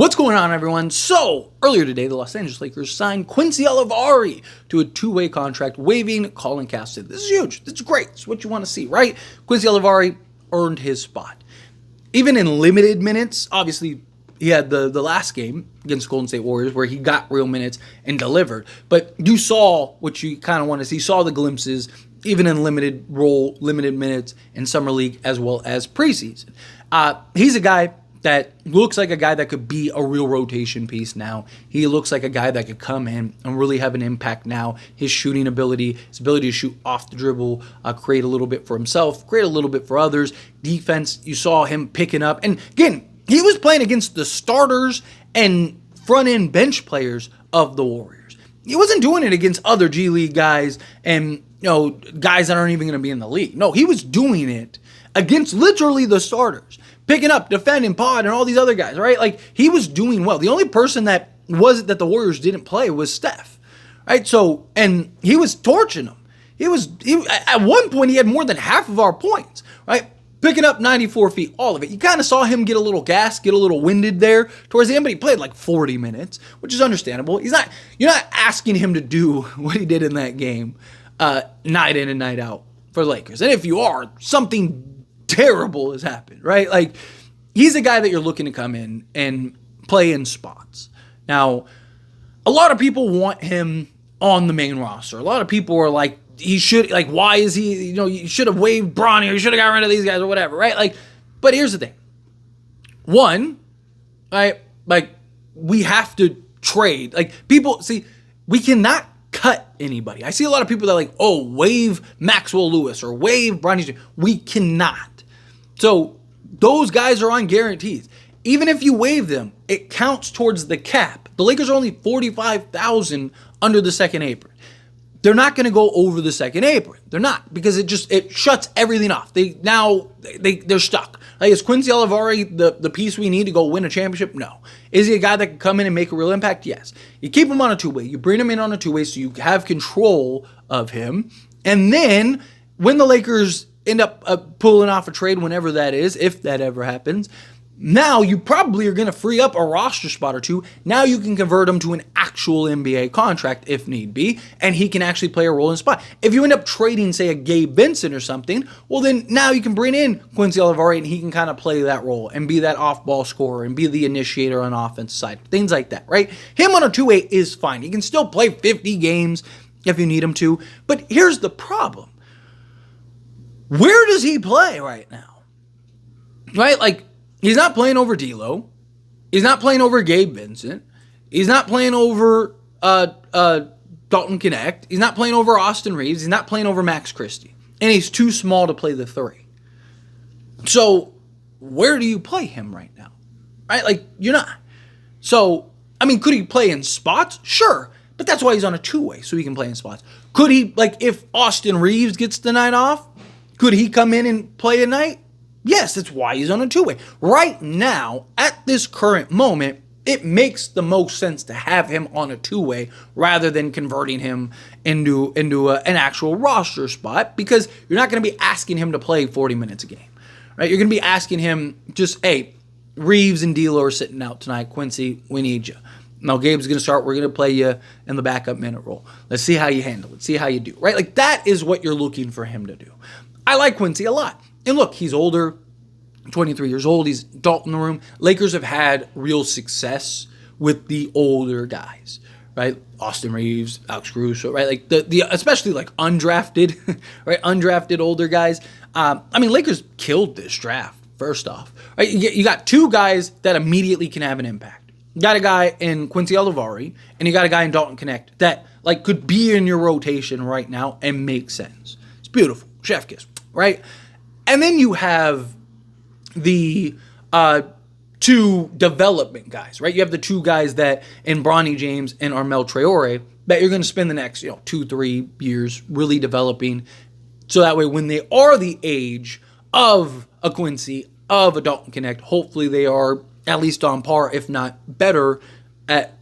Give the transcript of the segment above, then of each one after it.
What's going on, everyone? So, earlier today, the Los Angeles Lakers signed Quincy Olivari to a two-way contract, waiving Colin Castleton. This is huge. This is great. It's what you want to see, right? Quincy Olivari earned his spot. Even in limited minutes, obviously, he had the last game against Golden State Warriors where he got real minutes and delivered. But you saw what you kind of want to see. You saw the glimpses, even in limited minutes in Summer League as well as preseason. He's a guy that looks like a guy that could be a real rotation piece now. He looks like a guy that could come in and really have an impact now. His shooting ability, his ability to shoot off the dribble, create a little bit for himself, create a little bit for others. Defense, you saw him picking up. And again, he was playing against the starters and front-end bench players of the Warriors. He wasn't doing it against other G League guys and guys that aren't even going to be in the league. No, he was doing it against literally the starters. Picking up, defending, Pod, and all these other guys, right? Like, he was doing well. The only person that the Warriors didn't play was Steph, right? So, and he was torching them. At one point, he had more than half of our points, right? Picking up 94 feet, all of it. You kind of saw him get a little gas, get a little winded there towards the end, but he played like 40 minutes, which is understandable. You're not asking him to do what he did in that game, night in and night out for the Lakers. And if you are, something terrible has happened, right? Like, he's a guy that you're looking to come in and play in spots. Now, a lot of people want him on the main roster. A lot of people are like, why is he, you should have waived Bronny, or you should have got rid of these guys or whatever, right? Like, but here's the thing. One, right, like, we have to trade. Like, people, see, we cannot cut anybody. I see a lot of people that are like, waive Maxwell Lewis or waive Bronny. We cannot. So those guys are on guarantees. Even if you waive them, it counts towards the cap. The Lakers are only $45,000 under the second apron. They're not going to go over the second apron. They're not, because it shuts everything off. They're stuck. Like, is Quincy Olivari the piece we need to go win a championship? No. Is he a guy that can come in and make a real impact? Yes. You keep him on a two-way. You bring him in on a two-way so you have control of him. And then when the Lakers end up pulling off a trade, whenever that is, if that ever happens, now you probably are going to free up a roster spot or two. Now you can convert him to an actual NBA contract if need be, and he can actually play a role in the spot. If you end up trading, say, a Gabe Vincent or something, well, then now you can bring in Quincy Olivari and he can kind of play that role and be that off-ball scorer and be the initiator on the offense side. Things like that, right? Him on a two-way is fine. He can still play 50 games if you need him to. But here's the problem. Where does he play right now? Right? Like, he's not playing over D'Lo. He's not playing over Gabe Vincent. He's not playing over Dalton Connect. He's not playing over Austin Reeves. He's not playing over Max Christie. And he's too small to play the three. So, where do you play him right now? Right? Like, you're not. So, I mean, could he play in spots? Sure. But that's why he's on a two-way, so he can play in spots. Could he, like, if Austin Reeves gets the night off, could he come in and play a night? Yes, that's why he's on a two-way. Right now, at this current moment, it makes the most sense to have him on a two-way rather than converting him into an actual roster spot, because you're not going to be asking him to play 40 minutes a game, right? You're going to be asking him just, hey, Reeves and D'Lo are sitting out tonight. Quincy, we need you. Now, Gabe's going to start. We're going to play you in the backup minute role. Let's see how you handle it. See how you do, right? Like, that is what you're looking for him to do. I like Quincy a lot. And look, he's older, 23 years old. He's adult in the room. Lakers have had real success with the older guys, right? Austin Reeves, Alex Caruso, right? Like the especially like undrafted, right? Undrafted older guys. I mean, Lakers killed this draft, first off, right? You got two guys that immediately can have an impact. You got a guy in Quincy Olivari, and you got a guy in Dalton Connect that like could be in your rotation right now and make sense. It's beautiful. Chef kiss, right? And then you have the two development guys, right? You have the two guys that in Bronny James and Armel Traore that you're going to spend the next 2-3 years really developing, so that way when they are the age of a Quincy, of a Dalton Connect, hopefully they are at least on par, if not better, at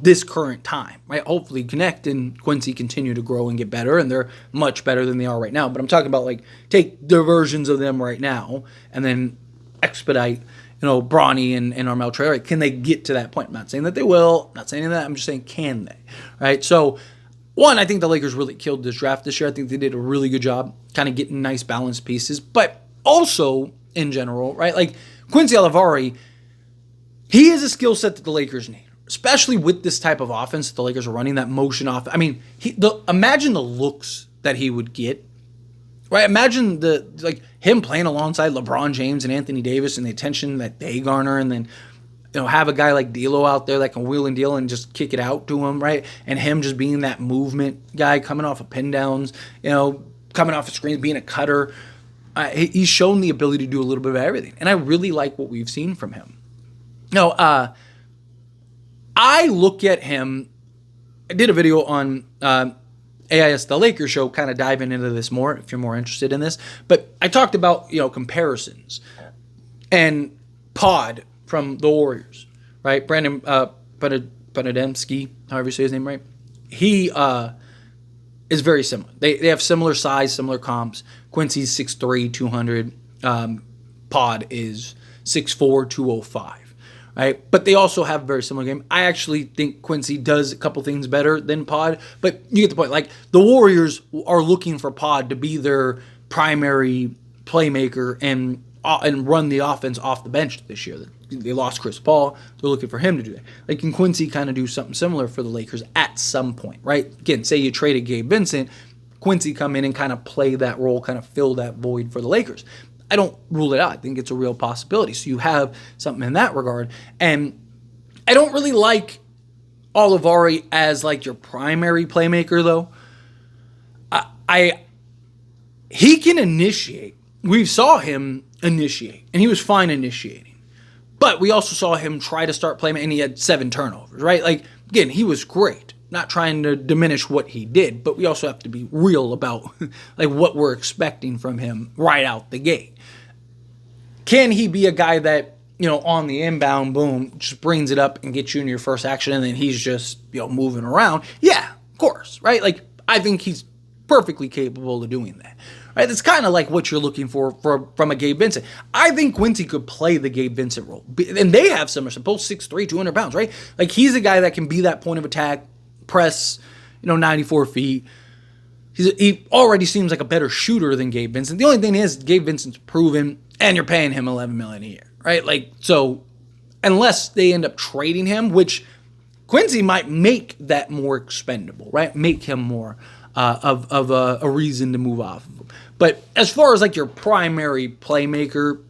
this current time, right? Hopefully Connect and Quincy continue to grow and get better, and they're much better than they are right now. But I'm talking about, like, take the versions of them right now and then expedite Bronny and Armel Traore. Can they get to that point? I'm not saying that they will. I'm not saying that. I'm just saying, can they? Right? So, one, I think the Lakers really killed this draft this year. I think they did a really good job kind of getting nice balanced pieces. But also, in general, right? Like, Quincy Olivari, he is a skill set that the Lakers need, especially with this type of offense that the Lakers are running, that motion off. I mean, imagine the looks that he would get, right? Imagine him playing alongside LeBron James and Anthony Davis and the attention that they garner, and then have a guy like D'Lo out there that can wheel and deal and just kick it out to him, right? And him just being that movement guy, coming off of pin downs, coming off of screens, being a cutter. He's shown the ability to do a little bit of everything, and I really like what we've seen from him. I look at him. I did a video on AIS The Lakers Show, kind of diving into this more if you're more interested in this. But I talked about comparisons and Pod from the Warriors, right? Brandon Podedemski, however you say his name, right? He is very similar. They have similar size, similar comps. Quincy's 6'3", 200. Pod is 6'4", 205. Right? But they also have a very similar game. I actually think Quincy does a couple things better than Pod, but you get the point. Like, the Warriors are looking for Pod to be their primary playmaker and run the offense off the bench this year. They lost Chris Paul. They're looking for him to do that. Like, can Quincy kind of do something similar for the Lakers at some point, right? Again, say you traded Gabe Vincent, Quincy come in and kind of play that role, kind of fill that void for the Lakers. I don't rule it out. I think it's a real possibility. So you have something in that regard. And I don't really like Olivari as like your primary playmaker, though. He can initiate. We saw him initiate, and he was fine initiating. But we also saw him try to start playing, and he had 7 turnovers, right? Like, again, he was great. Not trying to diminish what he did, but we also have to be real about like what we're expecting from him right out the gate. Can he be a guy that, on the inbound, boom, just brings it up and gets you in your first action, and then he's just, moving around? Yeah, of course, right? Like, I think he's perfectly capable of doing that. Right? That's kind of like what you're looking for from a Gabe Vincent. I think Quincy could play the Gabe Vincent role. And they have similar, both 6'3", 200 pounds, right? Like, he's a guy that can be that point of attack, press, 94 feet. He already seems like a better shooter than Gabe Vincent. The only thing is, Gabe Vincent's proven, and you're paying him $11 million a year, right? Like, so unless they end up trading him, which Quincy might make that more expendable, right? Make him more of a reason to move off of him. But as far as like your primary playmaker,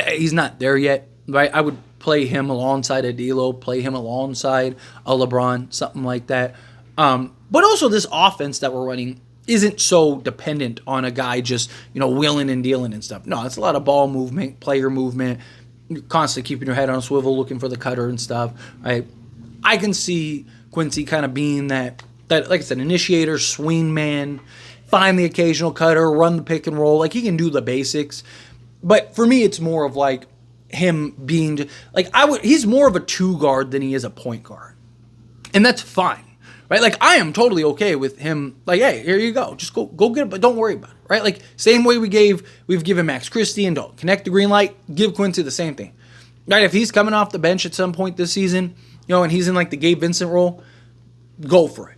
he's not there yet, right? I would play him alongside a D'Lo, play him alongside a LeBron, something like that. But also this offense that we're running isn't so dependent on a guy just, wheeling and dealing and stuff. No, it's a lot of ball movement, player movement, constantly keeping your head on a swivel, looking for the cutter and stuff, right? I can see Quincy kind of being that, like I said, initiator, swing man, find the occasional cutter, run the pick and roll. Like, he can do the basics. But for me, it's more of like him being, like, he's more of a 2 guard than he is a point guard. And that's fine. Right? Like, I am totally okay with him, like, hey, here you go. Just go get it, but don't worry about it. Right? Like, same way we've given Max Christie and don't connect the green light, give Quincy the same thing. Right? If he's coming off the bench at some point this season, and he's in like the Gabe Vincent role, go for it.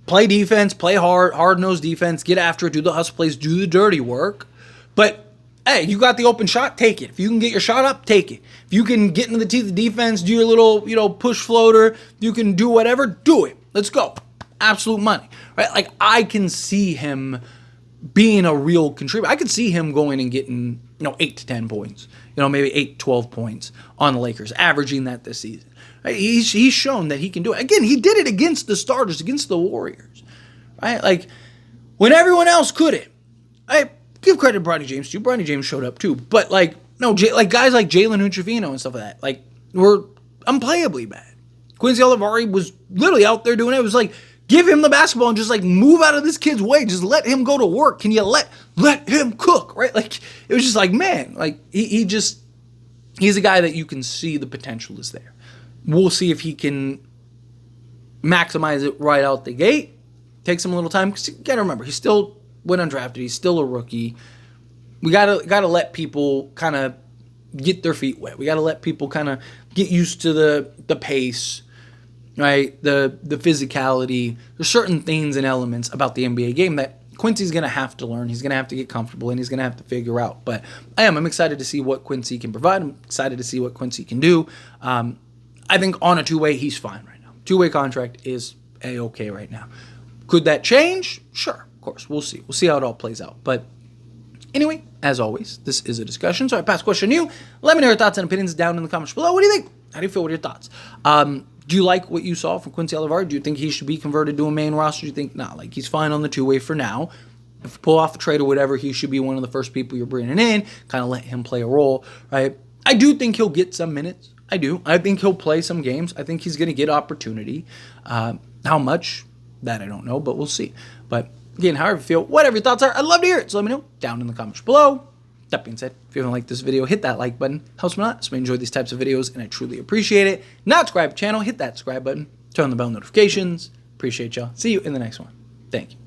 Play defense, play hard-nosed defense, get after it, do the hustle plays, do the dirty work. But, hey, you got the open shot, take it. If you can get your shot up, take it. If you can get into the teeth of defense, do your little, push floater, you can do whatever, do it. Let's go. Absolute money. Right? Like, I can see him being a real contributor. I could see him going and getting, 8 to 10 points. Maybe 8, 12 points on the Lakers, averaging that this season. Right? He's shown that he can do it. Again, he did it against the starters, against the Warriors. Right? Like, when everyone else couldn't. I give credit to Bronny James, too. Bronny James showed up, too. But, like, no, like guys like Jalen Hood-Schifino and stuff like that, like, were unplayably bad. Quincy Olivari was literally out there doing it. It was like, give him the basketball and just like move out of this kid's way. Just let him go to work. Can you let him cook, right? Like, it was just like, man, like he's a guy that you can see the potential is there. We'll see if he can maximize it right out the gate. Takes him a little time, because you gotta remember, he's still went undrafted. He's still a rookie. We gotta let people kind of get their feet wet. We got to let people kind of get used to the pace, right? The physicality. There's certain things and elements about the NBA game that Quincy's going to have to learn. He's going to have to get comfortable, and he's going to have to figure out. But I'm excited to see what Quincy can provide. I'm excited to see what Quincy can do. I think on a two-way, he's fine right now. Two-way contract is A-okay right now. Could that change? Sure, of course. We'll see. We'll see how it all plays out. But anyway, as always, this is a discussion. So I pass the question to you. Let me know your thoughts and opinions down in the comments below. What do you think? How do you feel? What are your thoughts? Do you like what you saw from Quincy Olivari? Do you think he should be converted to a main roster? Do you think, nah, like he's fine on the two-way for now. If you pull off a trade or whatever, he should be one of the first people you're bringing in. Kind of let him play a role, right? I do think he'll get some minutes. I do. I think he'll play some games. I think he's going to get opportunity. How much? That I don't know, but we'll see. But again, however you feel, whatever your thoughts are, I'd love to hear it. So let me know down in the comments below. That being said, if you haven't liked this video, hit that like button. Helps me a lot. So I enjoy these types of videos, and I truly appreciate it. Not subscribe to the channel, hit that subscribe button. Turn on the bell notifications. Appreciate y'all. See you in the next one. Thank you.